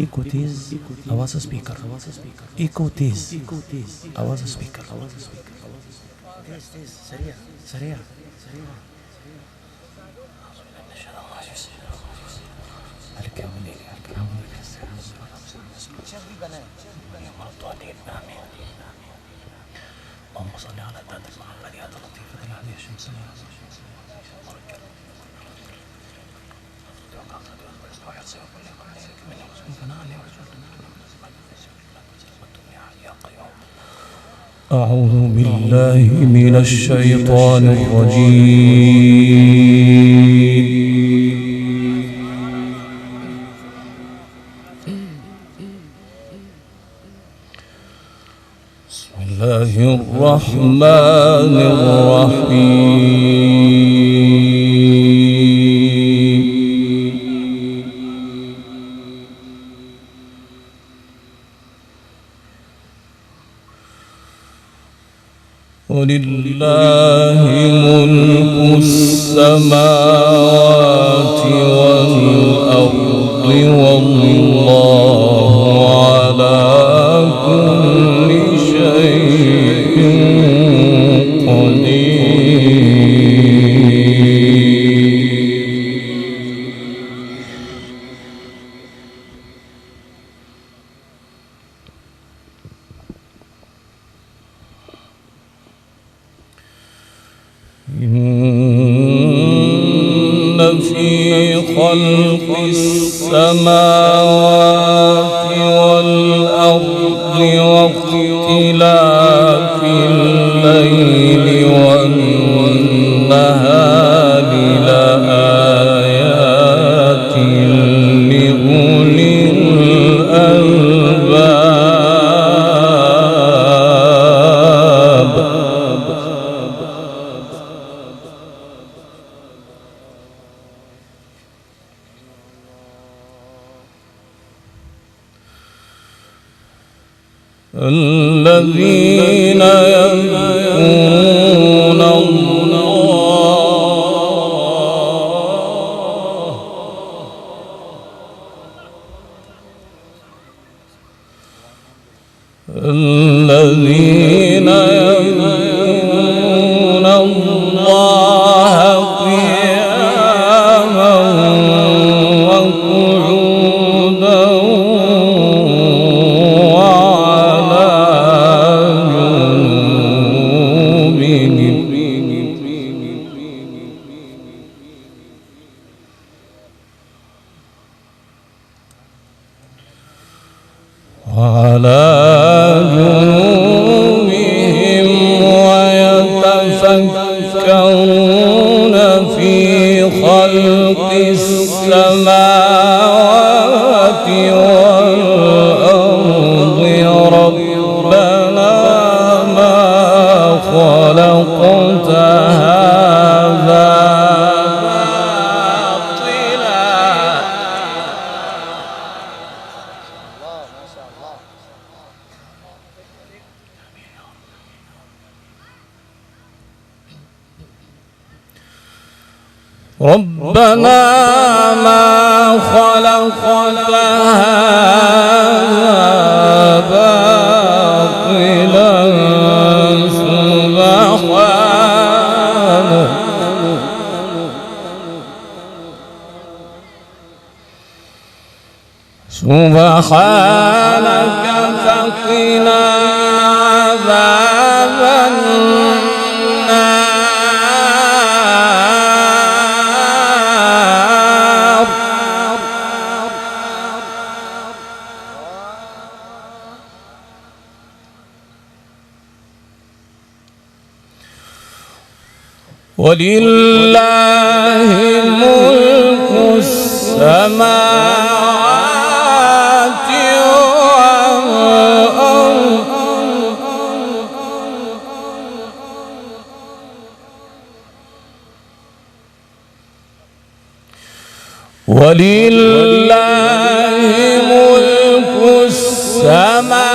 Iko teez, आवाज़ speaker. Iko teez, आवाज़ स्पीकर. سريع سريع. اللهم صل على ذات المحمديات اللطيفة الهادية الشمسية. أعوذ بالله من الشيطان الرجيم. بسم الله الرحمن الرحيم. ولله ملك السماوات والأرض والله على كل شيء قدير. إن في خلق السماوات والأرض واختلاف الليل والنهار لآيات لأولي الألباب. الذين يذكرون الله الذين يذكرون الله قياما وقعودا وعلى جنوبهم ويتفكرون في خلق السماوات والأرض ربنا ما خلقت هذا ربنا ما خلقت هذا باطلا سبحانك فقنا عذاب النار. ولله ملك السماوات والأرض ولله ملك السماوات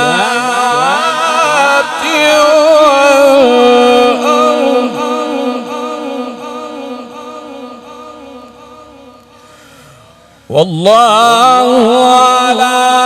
والأرض والله على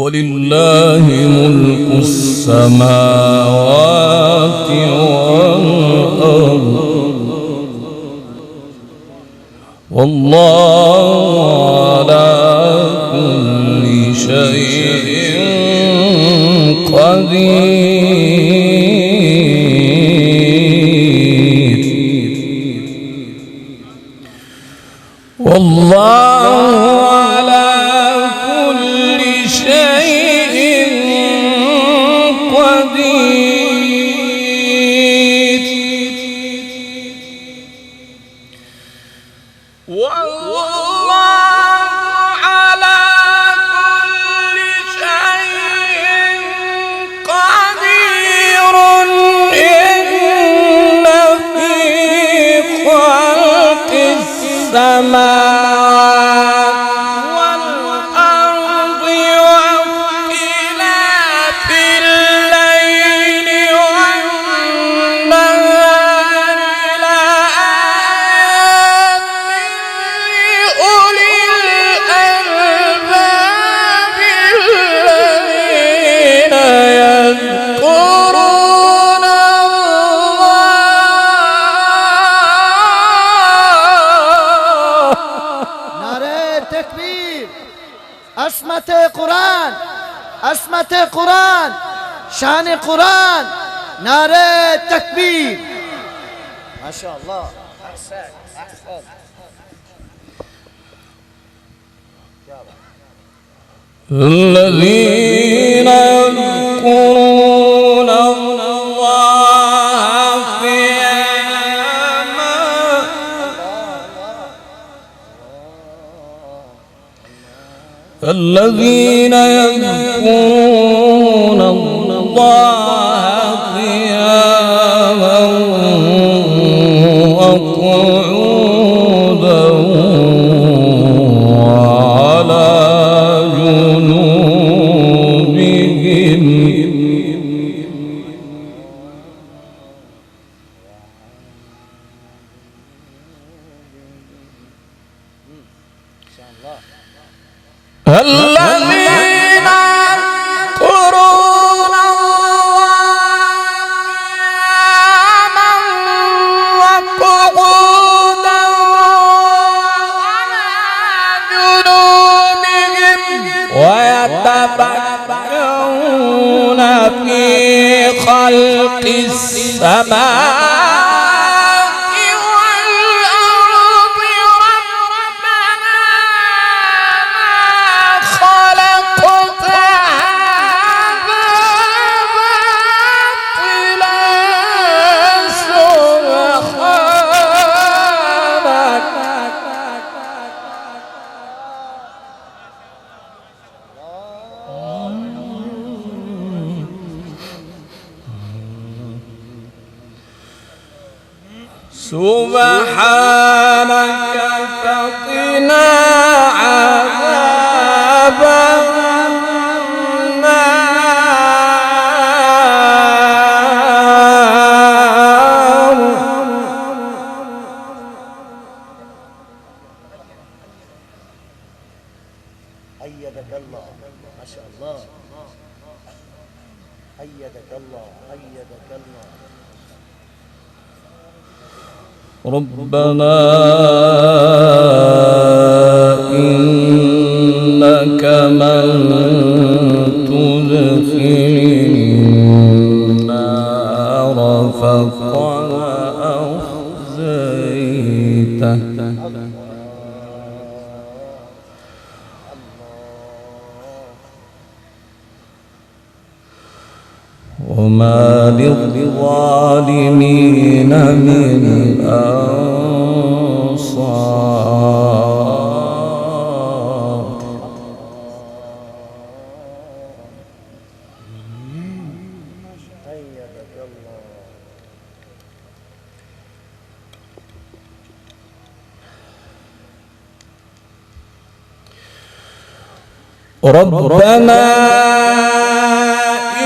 ولله ملك السماوات والأرض والله على كل شيء قدير والله على كل شيء قدير والله على كل شيء قدير إن في خلق السماوات والأرض واختلاف الليل والنهار لآيات لأولي الألباب الذين يذكرون الله. نعرہ تکبیر، عصمت قرآن، عصمت قرآن، شان قرآن، نعرہ تکبیر. ماشاءاللہ. الذين يذكرون الله قياما الذين يذكرون الله قياما وقعودا وعلى جنوبهم الذين يذكرون الله قياما وقعودا وعلى جنوبهم ويتفكرون في خلق السماوات والأرض ربنا ما خلقت هذا باطلا سبحانك سبحانك فقنا عذاب النار. أيدك الله، ما شاء الله، أيدك الله، أيدك الله. ربنا إنك من تدخل النار فقد أخزيته وما للظالمين من أنصار. أيدك الله. ربنا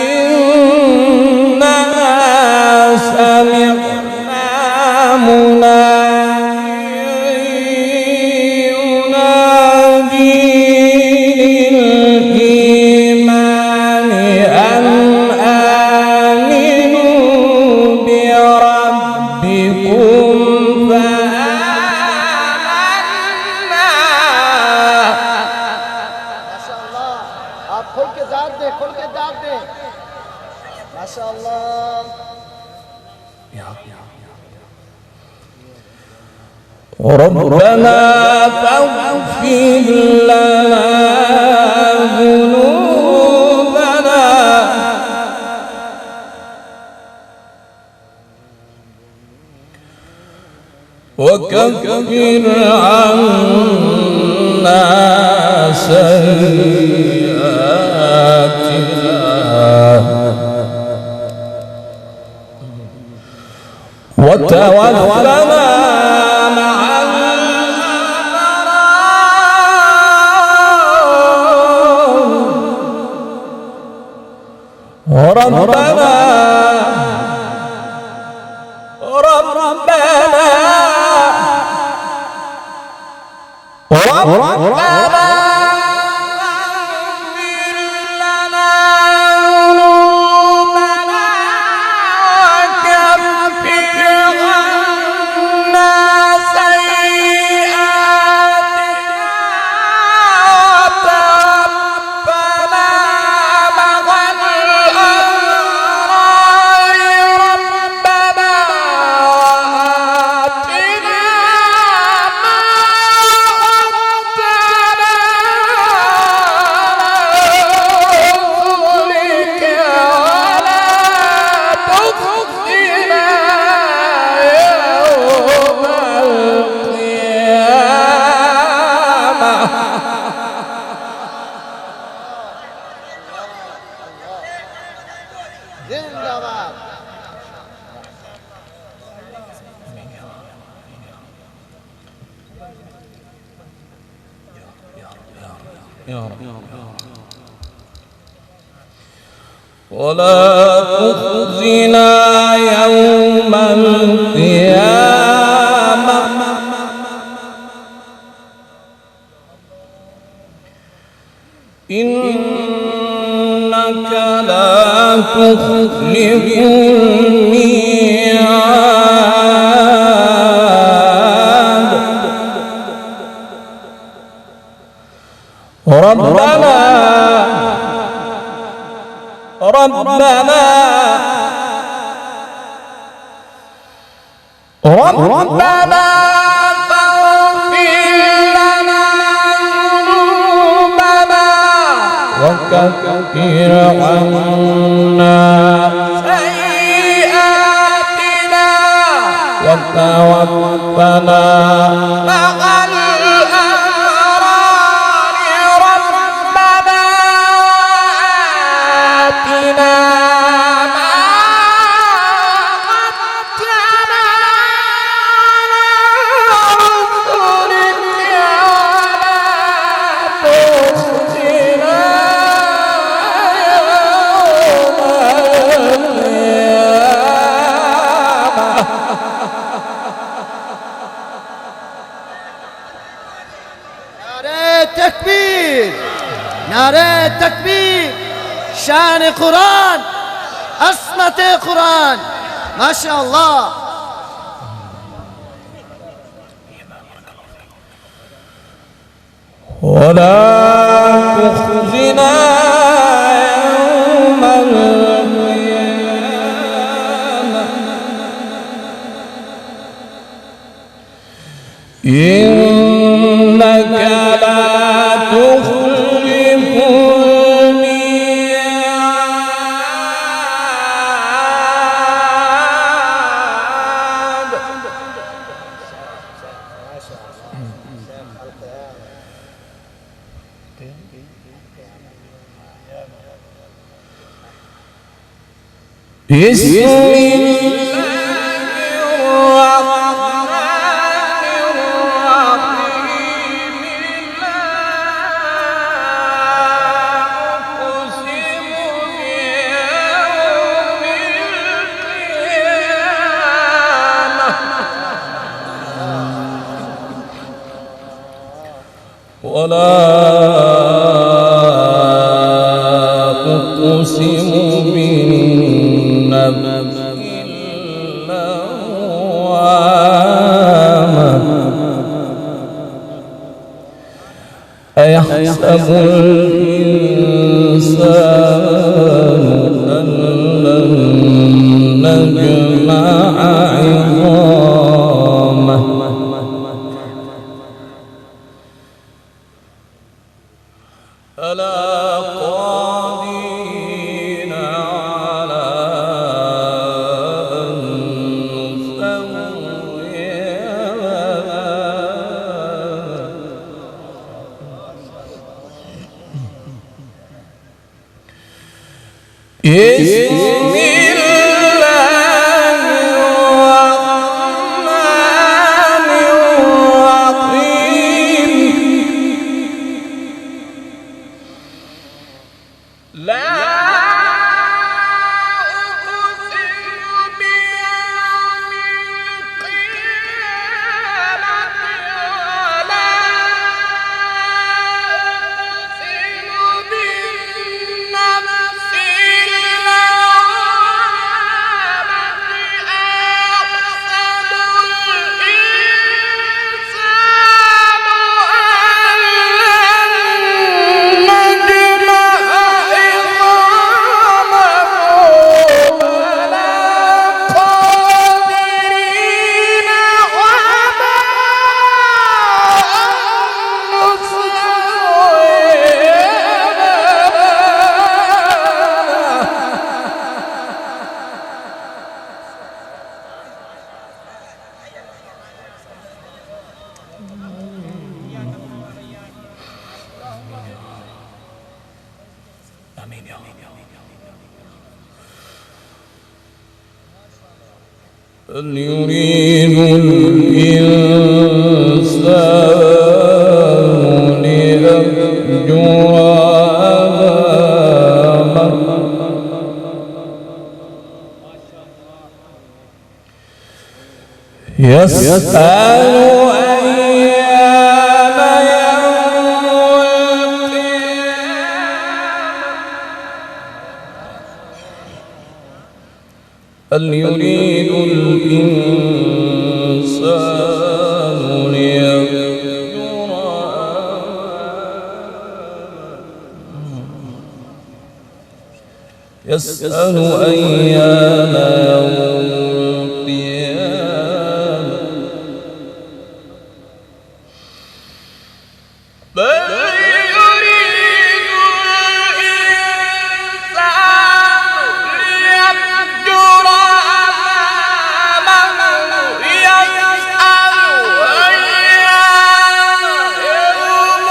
إننا سمعنا مناديا ينادي للإيمان أن آمنوا بربكم فآمنا. माशाअल्लाह, आप खोल के दाद दे, खोल के दाद दे, माशाअल्लाह. ربنا فاغفر لنا ذنوبنا وكفر عنا سيئاتنا وتوفنا مع الأبرار. ربنا اغفر لنا ذنوبنا وكفر عنا سيئاتنا وتوفنا مع الأبرار. ربنا وآتنا ما وعدتنا رسلك ولا تخزنا يوم القيامة. जिंदाबाद. يا رب ولا تخزنا يوم القيامة إنك لا تخلف الميعاد. ربنا فاغفر لنا ذنوبنا وكفر عنا سيئاتنا وتوفنا مع الأبرار. ربنا آتنا ما وعدتنا نعره تکبیر، نعره تکبیر، شان قرآن، عصمت قرآن، ماشاءالله. ولا تخزنا يوم القيامة إنك لا تخلف الميعاد. بسم الله الرحمن الرحيم. لا أقسم بيوم القيامة ولا أقسم بالنفس اللوامة أيحسب الإنسان أن لن نجمع عظامه ألا قادرين على أن نسوي بسم الله الرحمن الرحيم. لا أقسم بيوم القيامة ولا أقسم بالنفس اللوامة أيحسب الإنسان أن لن نجمع عظامه بلى قادرين على أن آمين يا رب. بل يريد الإنسان ليفجر أمامه يسأل أيان يوم القيامة. بل يريد الإنسان ليفجر أمامه يسأل أيان يوم القيامة. بل يريد الإنسان ليفجر أمامه يسأل أيان يوم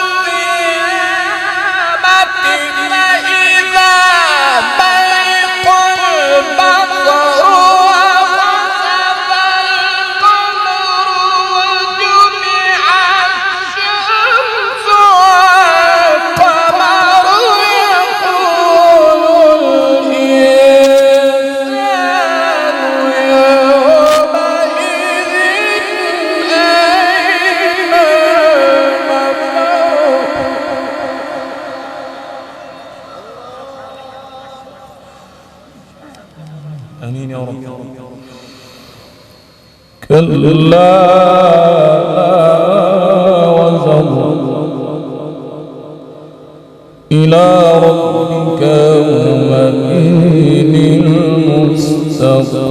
القيامة. فإذا برق البصر وخسف القمر وجمع الشمس كلا وزر إلى ربك يومئذ المستقر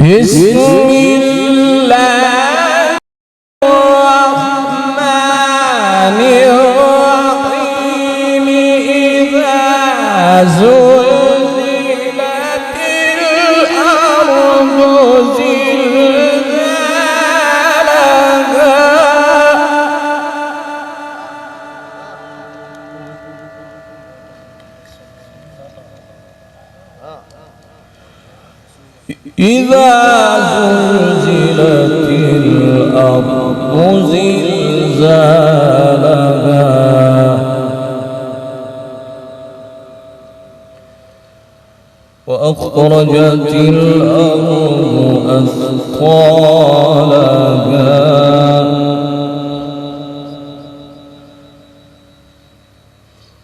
بسم الله الرحمن الرحيم إذا زلزلت الأرض زلزالها إذا زلزلت الأرض زلزالها وأخرجت الأرض أثقالها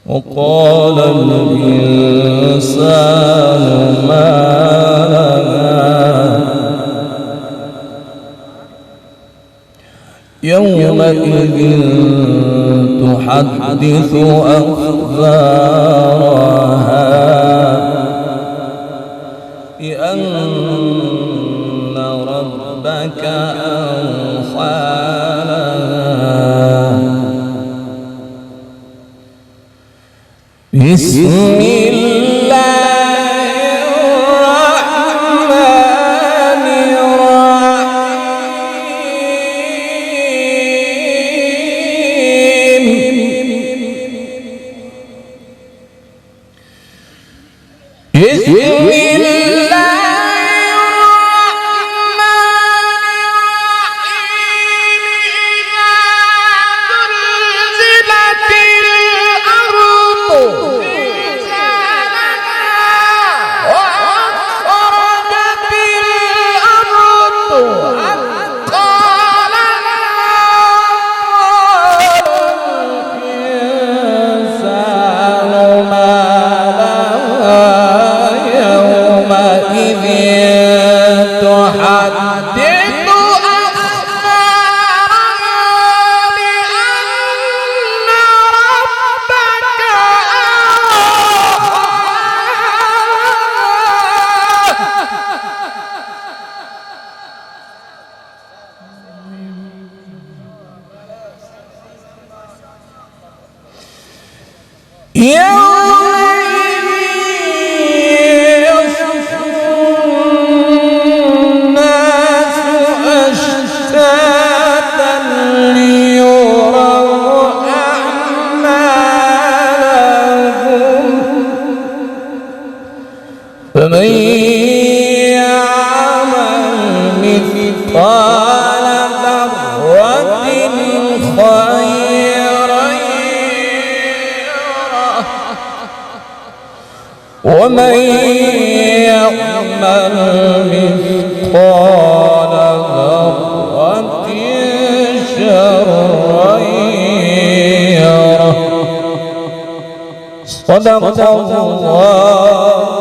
وقال الإنسان ما لها يومئذ تحدث أخبارها بأن ربك أوحى لها بسم الله الرحمن الرحيم بسم فمن يعمل مثقال ذرة خيرا يره ومن يعمل مثقال ذرة شرا يره صدق الله